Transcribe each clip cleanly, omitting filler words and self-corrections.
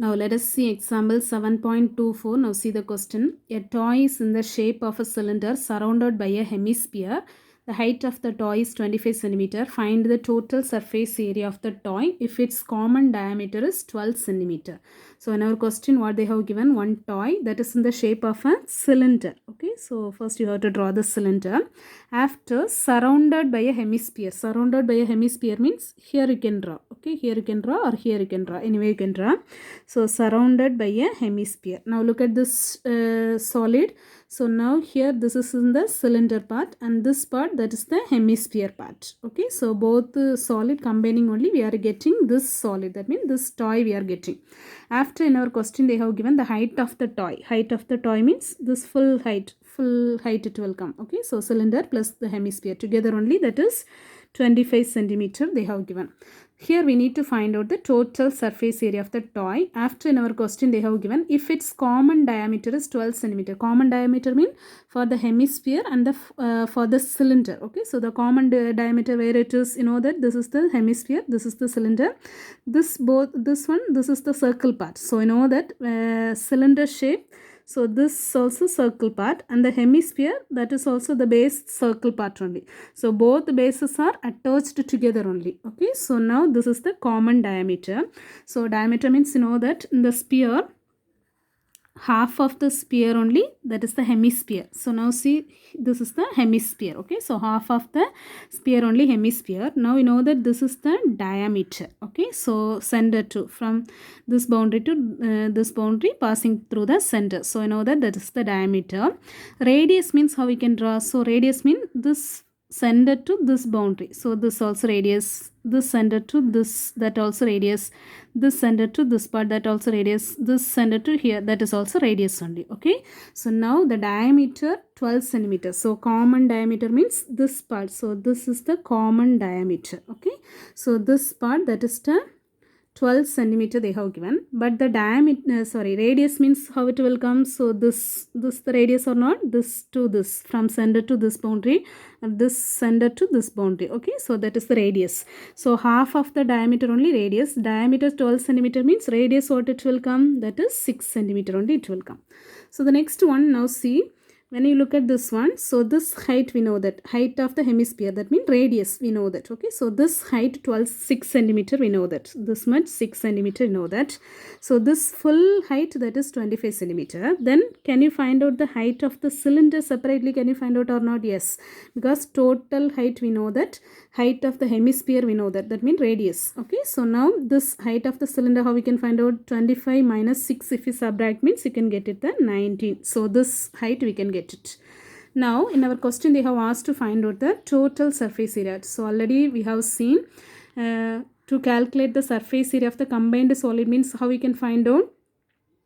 Now let us see example 7.24. Now see the question. A toy is in the shape of a cylinder surrounded by a hemisphere. The height of the toy is 25 centimeter. Find the total surface area of the toy if its common diameter is 12 centimeter. So in our question, what they have given, one toy that is in the shape of a cylinder. Okay, so first you have to draw the cylinder. After, surrounded by a hemisphere. Surrounded by a hemisphere means here you can draw. Okay, here you can draw or here you can draw. Anyway you can draw. So surrounded by a hemisphere. Now look at this solid. So now here this is in the cylinder part and this part, that is the hemisphere part. Okay, so both solid combining only we are getting this solid. That means this toy we are getting. After, in our question they have given the height of the toy. Height of the toy means this full height it will come. Okay, so cylinder plus the hemisphere together only, that is 25 centimeter they have given. Here we need to find out the total surface area of the toy. After, in our question they have given if its common diameter is 12 centimeter. Common diameter mean for the hemisphere and the for the cylinder. Okay, so the common diameter where it is, you know that this is the hemisphere, this is the cylinder, this is the circle part. So you know that cylinder shape. So this also circle part and the hemisphere, that is also the base circle part only. So both the bases are attached together only. Okay, so now this is the common diameter. So diameter means, you know that in the sphere, half of the sphere only, that is the hemisphere. So now see, this is the hemisphere. Okay, so half of the sphere only hemisphere. Now you know that this is the diameter. Okay, so center to, from this boundary to this boundary passing through the center. So you know that that is the diameter. Radius means how we can draw. So radius means this center to this boundary. So this also radius, this center to this, that also radius, this center to this part, that also radius, this center to here, that is also radius only. Okay, so now the diameter 12 centimeters. So common diameter means this part. So this is the common diameter. Okay, so this part, that is the 12 centimeter they have given, but the diameter, radius means how it will come. So this the radius or not, this to this, from center to this boundary, and this center to this boundary. Okay, so that is the radius. So half of the diameter only radius. Diameter 12 centimeter means radius what it will come, that is 6 centimeter only it will come. So the next one, now see, when you look at this one, so this height we know that, height of the hemisphere, that means radius we know that. Okay, so this height 6 centimeter we know that, this much 6 centimeter we know that. So this full height, that is 25 centimeter. Then can you find out the height of the cylinder separately? Can you find out or not? Yes, because total height we know that, height of the hemisphere we know that, that means radius. Okay, so now this height of the cylinder, how we can find out? 25 minus 6 if you subtract means you can get it the 19. So this height we can get it. Now in our question they have asked to find out the total surface area. So already we have seen to calculate the surface area of the combined solid means how we can find out.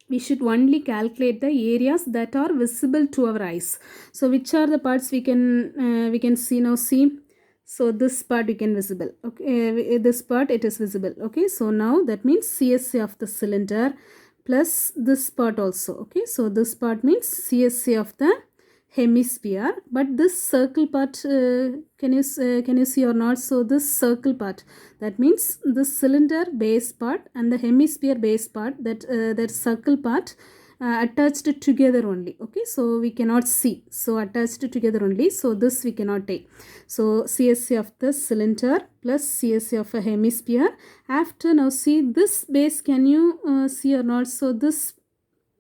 We should only calculate the areas that are visible to our eyes. So which are the parts we can see now? See, so this part we can visible. Okay, this part it is visible. Okay, so now that means CSA of the cylinder plus this part also. Okay, so this part means CSA of the hemisphere, but this circle part can you see or not? So this circle part, that means the cylinder base part and the hemisphere base part, that circle part attached together only. Okay, so we cannot see, so attached together only, so this we cannot take. So CSA of the cylinder plus CSA of a hemisphere. After, now see this base, can you see or not? So this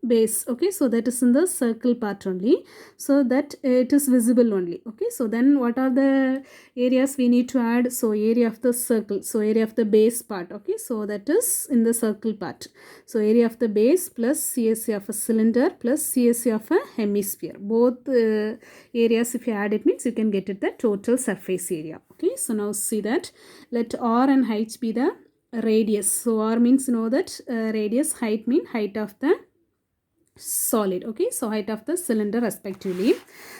base, okay, so that is in the circle part only, so that it is visible only. Okay, so then what are the areas we need to add? So area of the circle, so area of the base part. Okay, so that is in the circle part. So area of the base plus CSA of a cylinder plus CSA of a hemisphere, both areas if you add it means you can get it the total surface area. Okay, so now see that, let R and H be the radius. So R means you know that radius, height mean height of the solid. Okay, so height of the cylinder respectively.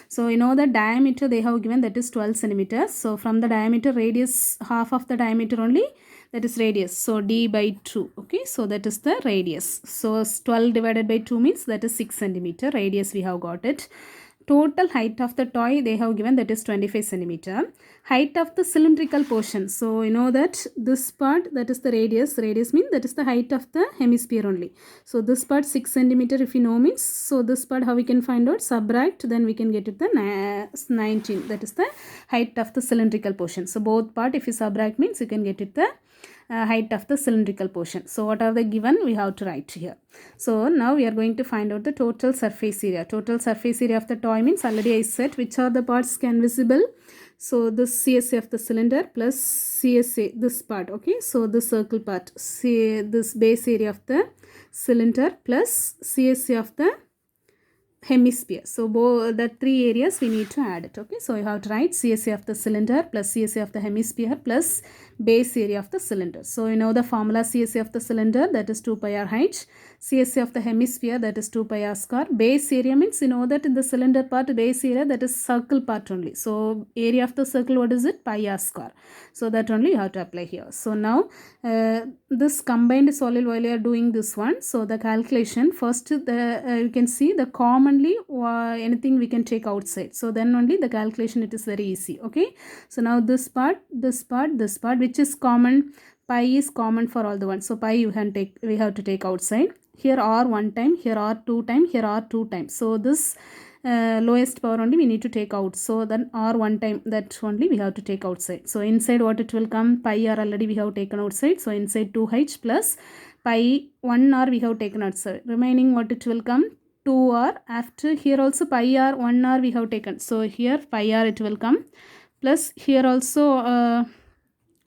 So you know the diameter they have given, that is 12 centimeters. So from the diameter, radius, half of the diameter only, that is radius. So d by 2. Okay, so that is the radius. So 12 divided by 2 means that is 6 centimeter radius we have got it. total height of the toy they have given, that is 25 centimeter. Height of the cylindrical portion, so you know that this part, that is the radius means that is the height of the hemisphere only. So this part 6 centimeter if you know means, so this part how we can find out, subtract, then we can get it the 19, that is the height of the cylindrical portion. So both part if you subtract means you can get it the height of the cylindrical portion. So what are the given, we have to write here. So now we are going to find out the total surface area. Total surface area of the toy means, already I said which are the parts can visible. So this CSA of the cylinder plus CSA this part, okay. So the circle part, say this base area of the cylinder plus CSA of the hemisphere. So the three areas we need to add it, okay. So you have to write CSA of the cylinder plus CSA of the hemisphere plus base area of the cylinder. So you know the formula, CSA of the cylinder, that is 2 pi r h, CSA of the hemisphere, that is 2 pi r square. Base area means you know that in the cylinder part, base area, that is circle part only. So area of the circle, what is it, pi r square. So that only you have to apply here. So now this combined solid, while you are doing this one, so the calculation first, you can see the commonly anything we can take outside, so then only the calculation it is very easy, okay. So now this part, which is common, pi is common for all the ones, so pi you can take, we have to take outside. Here r 1 time, here r 2 time, here r 2 times. So this lowest power only we need to take out. So then r 1 time, that only we have to take outside. So inside what it will come, pi r already we have taken outside. So inside 2h plus pi 1 r we have taken outside. Remaining what it will come, 2 r. After here also pi r 1 r we have taken. So here pi r it will come. Plus here also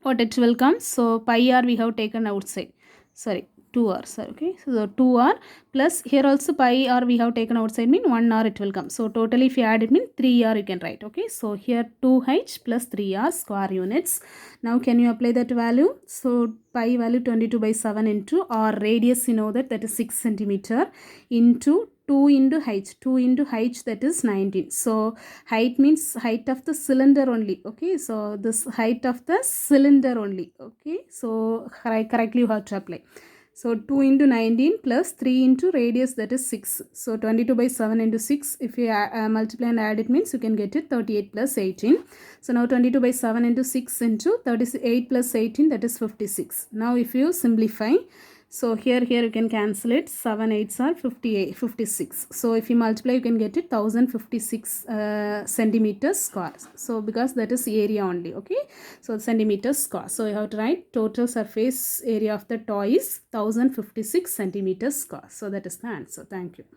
what it will come. So pi r we have taken outside. Sorry. 2r, okay. So 2r plus here also pi r we have taken outside, mean 1r it will come. So totally if you add it mean 3r you can write, okay. So here 2h plus 3r square units. Now can you apply that value? So pi value 22 by 7 into r radius, you know that is 6 centimeter into 2 into height, 2 into height, that is 19. So height means height of the cylinder only, okay. So this height of the cylinder only, okay. So correctly you have to apply. So 2 into 19 plus 3 into radius, that is 6. So 22 by 7 into 6, if you multiply and add it means you can get it 38 plus 18. So now 22 by 7 into 6 into 38 plus 18, that is 56. Now if you simplify, so here you can cancel it, 7 8s are 56. So if you multiply you can get it 1056 centimeters square. So because that is area only, okay. So centimeters square. So you have to write total surface area of the toy is 1056 centimeters square. So that is the answer. Thank you.